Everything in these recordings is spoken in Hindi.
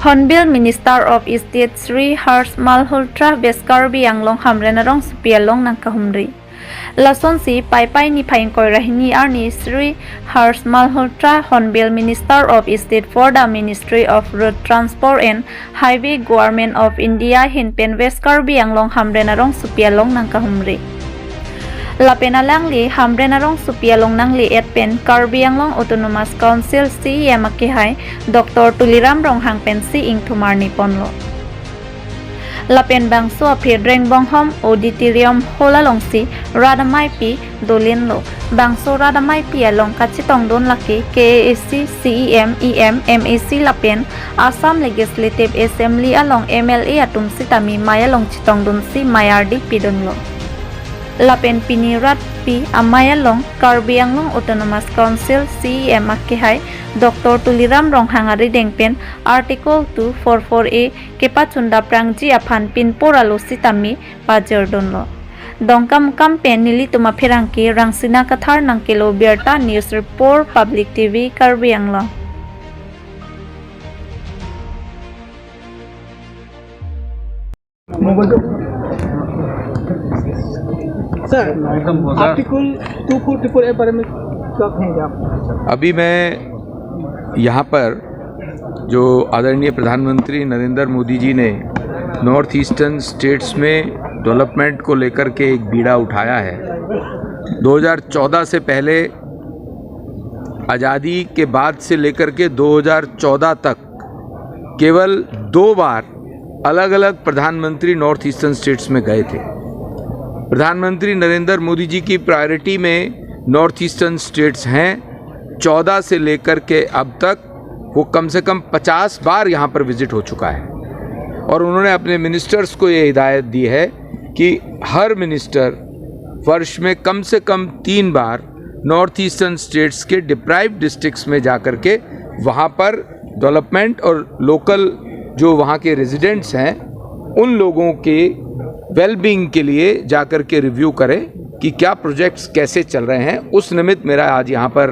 Hornbill Minister of State Sri Harsh Malhotra Beskarbi Anglong Hamrenarong Supialong Nankahumri. Lason si pai ni paing koi rahini arni Sri Harsh Malhotra Hornbill Minister of State for the Ministry of Road Transport and Highway Government of India Hinpen Beskarbi Anglong Hamrenarong Supialong Nankahumri. Lapena langli hamrenarong supialong nangli etpen Karbi Anglong Autonomous Council si yamakihai Dr. Tuliram rong hangpen si ing thumar niponlo. Lapen bangso apedreng bonghom auditorium holalong si radamai pi dolinlo bangso radamai pi along kachitong don laki KAC CEM EM MAC lapen Assam Legislative Assembly along MLA atum si tami mayalong chitong don si mayardi pidonlo. Lapen pinirat pi amayalong Karbi Anglong Autonomous Council CEM akihai Dr. Tuliram rong hangari dengpen Article 244A kepachunda prangji aphan pin poralo sitami pajerdonlo. Dongkam kampen nili tuma phirangki rangsina kathar nangkelo Berta News Report Public TV Karbi Anglong. Sir article 244 के बारे में क्या कहेंगे आप? अभी मैं यहाँ पर जो आदरणीय प्रधानमंत्री नरेंद्र मोदी जी ने नॉर्थ ईस्टर्न स्टेट्स में डेवलपमेंट को लेकर के एक बीड़ा उठाया है। 2014 से पहले आज़ादी के बाद से लेकर के 2014 तक केवल 2 बार अलग अलग प्रधानमंत्री नॉर्थ ईस्टर्न स्टेट्स में गए थे। प्रधानमंत्री नरेंद्र मोदी जी की प्रायोरिटी में नॉर्थ ईस्टर्न स्टेट्स हैं। 14 से लेकर के अब तक वो कम से कम 50 बार यहाँ पर विजिट हो चुका है और उन्होंने अपने मिनिस्टर्स को ये हिदायत दी है कि हर मिनिस्टर वर्ष में कम से कम 3 बार नॉर्थ ईस्टर्न स्टेट्स के डिप्राइव्ड डिस्ट्रिक्ट्स में जा कर के वहाँ पर डेवलपमेंट और लोकल जो वहाँ के रेजिडेंट्स हैं उन लोगों के वेलबींग के लिए जाकर के रिव्यू करें कि क्या प्रोजेक्ट्स कैसे चल रहे हैं। उस निमित्त मेरा आज यहाँ पर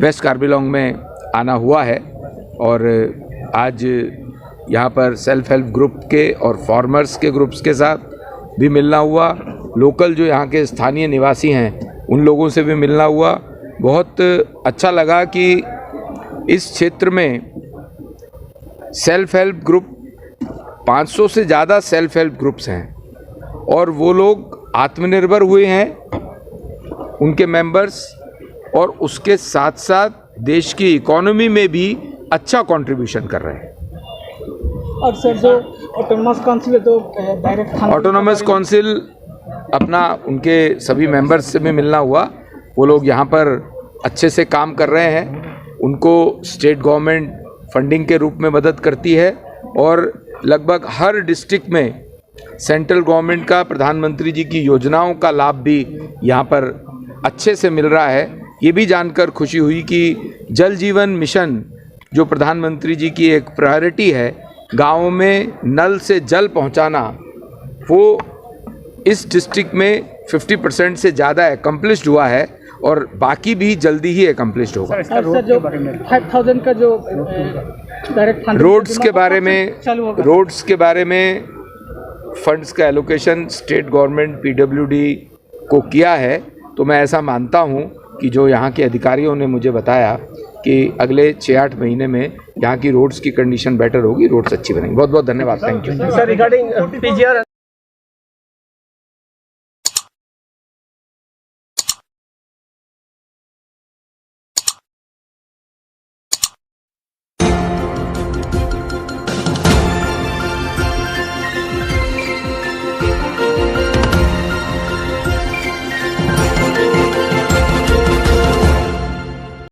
वेस्ट कार्बी आंगलोंग में आना हुआ है और आज यहाँ पर सेल्फ हेल्प ग्रुप के और फार्मर्स के ग्रुप्स के साथ भी मिलना हुआ, लोकल जो यहाँ के स्थानीय निवासी हैं उन लोगों से भी मिलना हुआ। बहुत अच्छा लगा कि इस क्षेत्र में सेल्फ हेल्प ग्रुप 500 से ज़्यादा सेल्फ हेल्प ग्रुप्स हैं और वो लोग आत्मनिर्भर हुए हैं उनके मेंबर्स और उसके साथ साथ देश की इकोनॉमी में भी अच्छा कंट्रीब्यूशन कर रहे हैं। और सर जो ऑटोनॉमस काउंसिल है तो डायरेक्ट ऑटोनॉमस काउंसिल अपना उनके सभी मेंबर्स से भी मिलना हुआ। वो लोग यहाँ पर अच्छे से काम कर रहे हैं, उनको स्टेट गवर्नमेंट फंडिंग के रूप में मदद करती है और लगभग हर डिस्ट्रिक्ट में सेंट्रल गवर्नमेंट का प्रधानमंत्री जी की योजनाओं का लाभ भी यहाँ पर अच्छे से मिल रहा है। ये भी जानकर खुशी हुई कि जल जीवन मिशन जो प्रधानमंत्री जी की एक प्रायोरिटी है, गाँवों में नल से जल पहुँचाना, वो इस डिस्ट्रिक्ट में 50% से ज़्यादा एकम्प्लिश्ड हुआ है और बाकी भी जल्दी ही एकम्प्लिश्ड होगा। सर जो 5000 का जो डायरेक्ट रोड्स के बारे में फंड्स का एलोकेशन स्टेट गवर्नमेंट PWD को किया है, तो मैं ऐसा मानता हूं कि जो यहाँ के अधिकारियों ने मुझे बताया कि अगले 6-8 महीने में यहाँ की रोड्स की कंडीशन बेटर होगी, रोड्स अच्छी बनेंगी। बहुत बहुत धन्यवाद। Thank you.